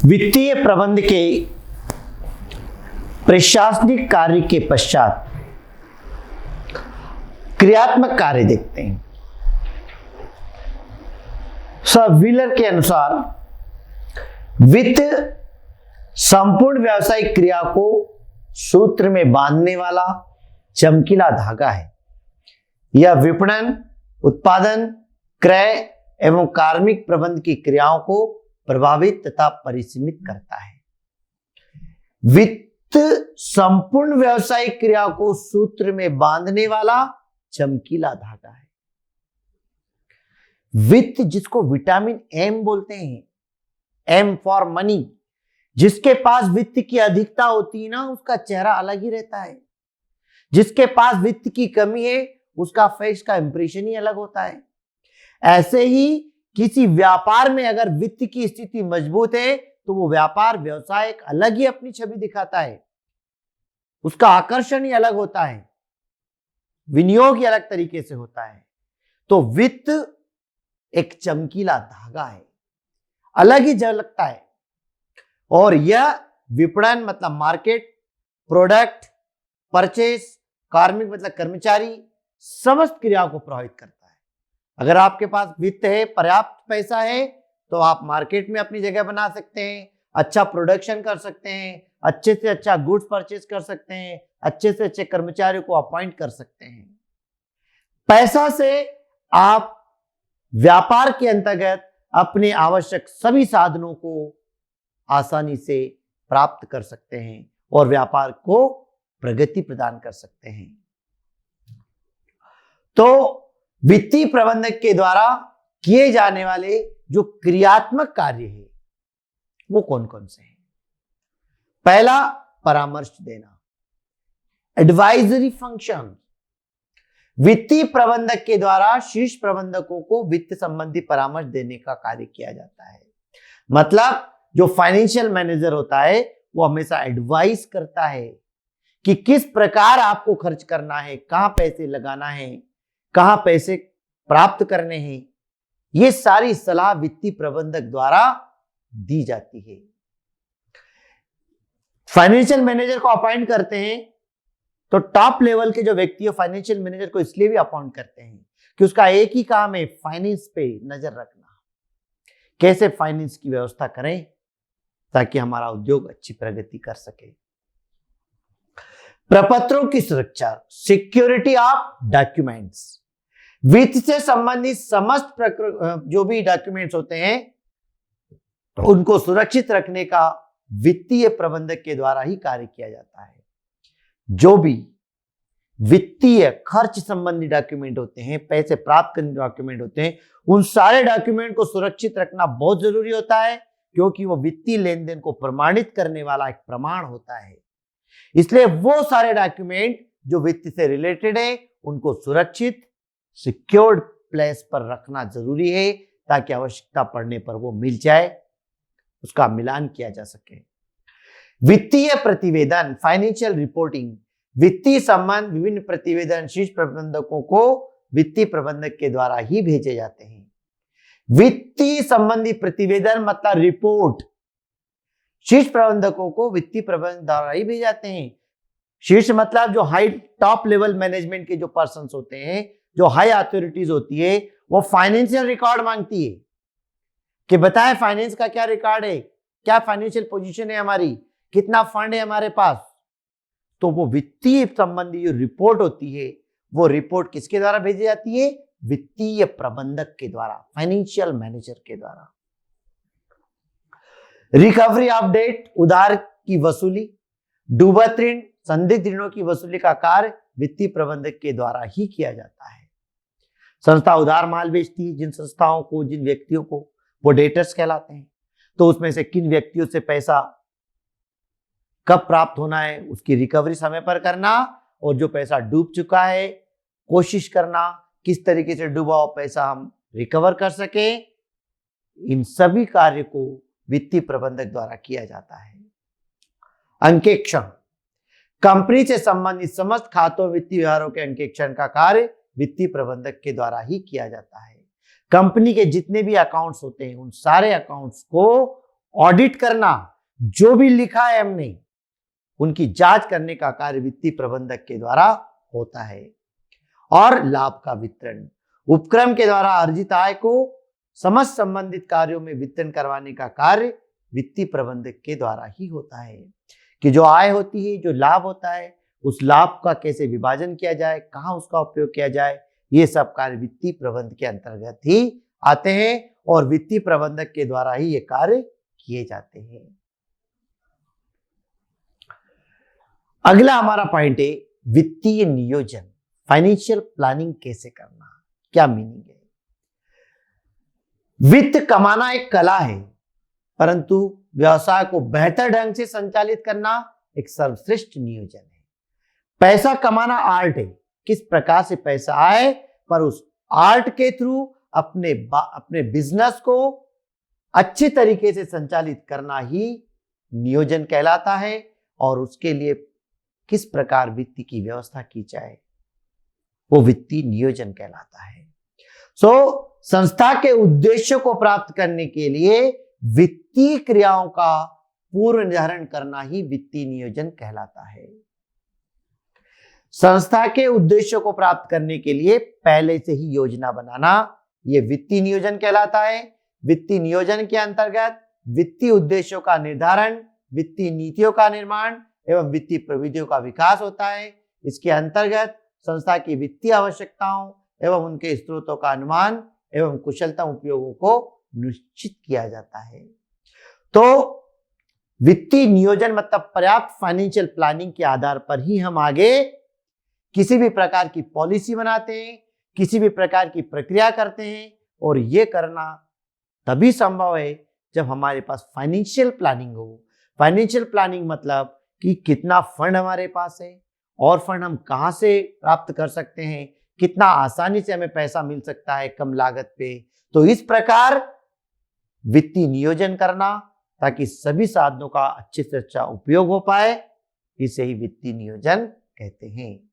वित्तीय प्रबंध के प्रशासनिक कार्य के पश्चात क्रियात्मक कार्य देखते हैं। सर व्हीलर के अनुसार वित्त संपूर्ण व्यावसायिक क्रिया को सूत्र में बांधने वाला चमकीला धागा है। यह विपणन, उत्पादन, क्रय एवं कार्मिक प्रबंध की क्रियाओं को प्रभावित तथा परिसीमित करता है। वित्त संपूर्ण व्यावसायिक क्रिया को सूत्र में बांधने वाला चमकीला धागा है। वित्त, जिसको विटामिन एम बोलते हैं, एम फॉर मनी, जिसके पास वित्त की अधिकता होती है ना, उसका चेहरा अलग ही रहता है। जिसके पास वित्त की कमी है, उसका फेस का इंप्रेशन ही अलग होता है। ऐसे ही किसी व्यापार में अगर वित्त की स्थिति मजबूत है तो वो व्यापार, व्यवसाय एक अलग ही अपनी छवि दिखाता है। उसका आकर्षण ही अलग होता है, विनियोग ही अलग तरीके से होता है। तो वित्त एक चमकीला धागा है, अलग ही झलकता है। और यह विपणन मतलब मार्केट, प्रोडक्ट, परचेस, कार्मिक मतलब कर्मचारी, समस्त क्रियाओं को प्रभावित करता है। अगर आपके पास वित्त है, पर्याप्त पैसा है, तो आप मार्केट में अपनी जगह बना सकते हैं, अच्छा प्रोडक्शन कर सकते हैं, अच्छे से अच्छा गुड्स परचेस कर सकते हैं, अच्छे से अच्छे कर्मचारियों को अपॉइंट कर सकते हैं। पैसा से आप व्यापार के अंतर्गत अपने आवश्यक सभी साधनों को आसानी से प्राप्त कर सकते हैं और व्यापार को प्रगति प्रदान कर सकते हैं। तो वित्तीय प्रबंधक के द्वारा किए जाने वाले जो क्रियात्मक कार्य है वो कौन कौन से हैं? पहला, परामर्श देना, एडवाइजरी फंक्शन। वित्तीय प्रबंधक के द्वारा शीर्ष प्रबंधकों को वित्त संबंधी परामर्श देने का कार्य किया जाता है। मतलब जो फाइनेंशियल मैनेजर होता है वो हमेशा एडवाइस करता है कि किस प्रकार आपको खर्च करना है, कहां पैसे लगाना है, कहां पैसे प्राप्त करने हैं। ये सारी सलाह वित्तीय प्रबंधक द्वारा दी जाती है। फाइनेंशियल मैनेजर को अपॉइंट करते हैं तो टॉप लेवल के जो व्यक्ति है फाइनेंशियल मैनेजर को इसलिए भी अपॉइंट करते हैं कि उसका एक ही काम है, फाइनेंस पे नजर रखना, कैसे फाइनेंस की व्यवस्था करें ताकि हमारा उद्योग अच्छी प्रगति कर सके। प्रपत्रों की सुरक्षा, सिक्योरिटी ऑफ डॉक्यूमेंट्स। वित्त से संबंधित समस्त जो भी डॉक्यूमेंट्स होते हैं उनको सुरक्षित रखने का वित्तीय प्रबंधक के द्वारा ही कार्य किया जाता है। जो भी वित्तीय खर्च संबंधी डॉक्यूमेंट होते हैं, पैसे प्राप्त करने डॉक्यूमेंट होते हैं, उन सारे डॉक्यूमेंट को सुरक्षित रखना बहुत जरूरी होता है, क्योंकि वो वित्तीय लेन देन को प्रमाणित करने वाला एक प्रमाण होता है। इसलिए वो सारे डॉक्यूमेंट जो वित्त से रिलेटेड है उनको सुरक्षित, सिक्योर्ड प्लेस पर रखना जरूरी है ताकि आवश्यकता पड़ने पर वो मिल जाए, उसका मिलान किया जा सके। वित्तीय प्रतिवेदन, फाइनेंशियल रिपोर्टिंग। वित्तीय संबंध विभिन्न प्रतिवेदन शीर्ष प्रबंधकों को वित्तीय प्रबंधक के द्वारा ही भेजे जाते हैं। वित्तीय संबंधी प्रतिवेदन मतलब रिपोर्ट शीर्ष प्रबंधकों को वित्तीय प्रबंधक द्वारा ही भेजे जाते हैं। शीर्ष मतलब जो हाई टॉप लेवल मैनेजमेंट के जो पर्संस होते हैं, जो हाई अथॉरिटीज होती है, वो फाइनेंशियल रिकॉर्ड मांगती है कि बताएं फाइनेंस का क्या रिकॉर्ड है, क्या फाइनेंशियल पोजीशन है हमारी, कितना फंड है हमारे पास। तो वो वित्तीय संबंधी जो रिपोर्ट होती है वो रिपोर्ट किसके द्वारा भेजी जाती है? वित्तीय प्रबंधक के द्वारा, फाइनेंशियल मैनेजर के द्वारा। रिकवरी ऑफ डेट, उधार की वसूली, डूबत ऋण, संदिग्ध ऋणों की वसूली का कार्य वित्तीय प्रबंधक के द्वारा ही किया जाता है। संस्था उधार माल बेचती है, जिन संस्थाओं को, जिन व्यक्तियों को, वो डेटर्स कहलाते हैं। तो उसमें से किन व्यक्तियों से पैसा कब प्राप्त होना है, उसकी रिकवरी समय पर करना, और जो पैसा डूब चुका है कोशिश करना किस तरीके से डूबा हुआ पैसा हम रिकवर कर सके। इन सभी कार्य को वित्तीय प्रबंधक द्वारा किया जाता है। अंकेक्षण, कंपनी से संबंधित समस्त खातों वित्तीय व्यवहारों के अंकेक्षण का कार्य वित्तीय प्रबंधक के द्वारा ही किया जाता है। कंपनी के जितने भी अकाउंट्स होते हैं उन सारे अकाउंट्स को ऑडिट करना, जो भी लिखा है हमने उनकी जांच करने का कार्य वित्तीय प्रबंधक के द्वारा होता है। और लाभ का वितरण, उपक्रम के द्वारा अर्जित आय को समस्त संबंधित कार्यों में वितरण करवाने का कार्य वित्तीय प्रबंधक के द्वारा ही होता है। कि जो आय होती है, जो लाभ होता है, उस लाभ का कैसे विभाजन किया जाए, कहां उसका उपयोग किया जाए, ये सब कार्य वित्तीय प्रबंध के अंतर्गत ही आते हैं और वित्तीय प्रबंधक के द्वारा ही ये कार्य किए जाते हैं। अगला हमारा पॉइंट है वित्तीय नियोजन, फाइनेंशियल प्लानिंग कैसे करना, क्या मीनिंग है। वित्त कमाना एक कला है, परंतु व्यवसाय को बेहतर ढंग से संचालित करना एक सर्वश्रेष्ठ नियोजन है। पैसा कमाना आर्ट है, किस प्रकार से पैसा आए, पर उस आर्ट के थ्रू अपने बिजनेस को अच्छे तरीके से संचालित करना ही नियोजन कहलाता है। और उसके लिए किस प्रकार वित्त की व्यवस्था की जाए, वो वित्तीय नियोजन कहलाता है। संस्था के उद्देश्यों को प्राप्त करने के लिए वित्तीय क्रियाओं का पूर्व निर्धारण करना ही वित्तीय नियोजन कहलाता है। संस्था के उद्देश्यों को प्राप्त करने के लिए पहले से ही योजना बनाना, यह वित्तीय नियोजन कहलाता है। वित्तीय नियोजन के अंतर्गत वित्तीय उद्देश्यों का निर्धारण, वित्तीय नीतियों का निर्माण एवं वित्तीय प्रविधियों का विकास होता है। इसके अंतर्गत संस्था की वित्तीय आवश्यकताओं एवं उनके स्रोतों का अनुमान एवं कुशलता उपयोगों को निश्चित किया जाता है। तो वित्तीय नियोजन मतलब पर्याप्त फाइनेंशियल प्लानिंग के आधार पर ही हम आगे किसी भी प्रकार की पॉलिसी बनाते हैं, किसी भी प्रकार की प्रक्रिया करते हैं। और ये करना तभी संभव है जब हमारे पास फाइनेंशियल प्लानिंग हो। फाइनेंशियल प्लानिंग मतलब कि कितना फंड हमारे पास है और फंड हम कहां से प्राप्त कर सकते हैं, कितना आसानी से हमें पैसा मिल सकता है कम लागत पे। तो इस प्रकार वित्तीय नियोजन करना ताकि सभी साधनों का अच्छे से अच्छा उपयोग हो पाए, इसे ही वित्तीय नियोजन कहते हैं।